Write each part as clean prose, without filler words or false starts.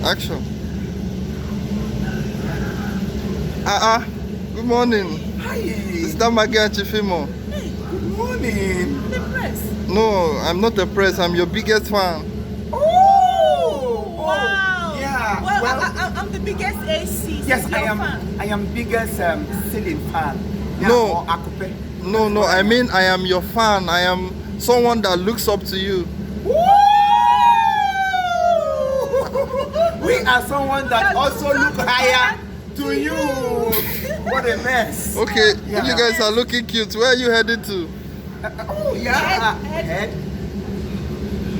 Action. Good morning. Hi. Is that Maggie and Chiefimo? Hey, good morning. The press. No, I'm not the press. I'm your biggest fan. Oh, Wow. yeah. Well, I'm the biggest AC. Yes, Your I am. fan. I am biggest ceiling fan. Yeah, No. or Akupe. No, I mean I am your fan. I am someone that looks up to you. Woo! We are someone that also look higher to you. What a mess. Okay, Yeah. you guys are looking cute. Where are you headed to? Oh yeah. Head.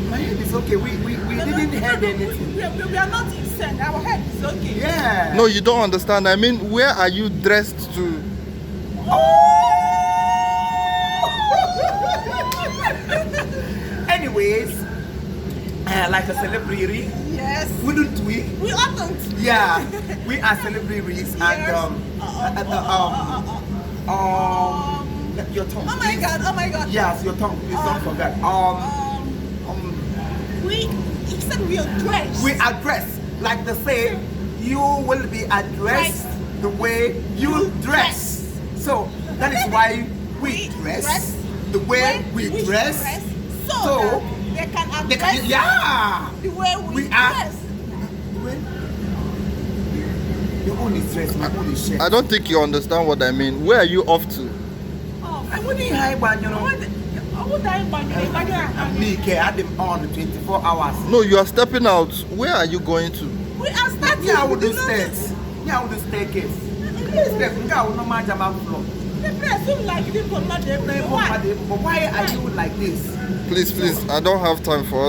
My head is okay. We didn't head anything. We are not insane. Our head is okay. Yeah. No, you don't understand. I mean, where are you dressed to? Anyways, like a celebrity, Yes. wouldn't we? We oughtn't. Yeah, we are celebrities and your tongue. Oh my please. God. Oh my God. Yes, your tongue. Please don't forget. He said we are dressed. We are dressed like the same. You will be addressed the way you dress. So that is why we dress the way we dress. So they can address Yeah. the way we dress. Your own is dress, my own is shirt. I don't think you understand what I mean. Where are you off to? Oh, I wouldn't hide one, you know. Me, I had them on 24 hours. No, you are stepping out. Where are you going to? we are starting. Yeah, I would do We do not- steps. Yeah, I would do staircase. Step, I will not mind about floor. The press seem like the command. But why are you like this? Please, I don't have time for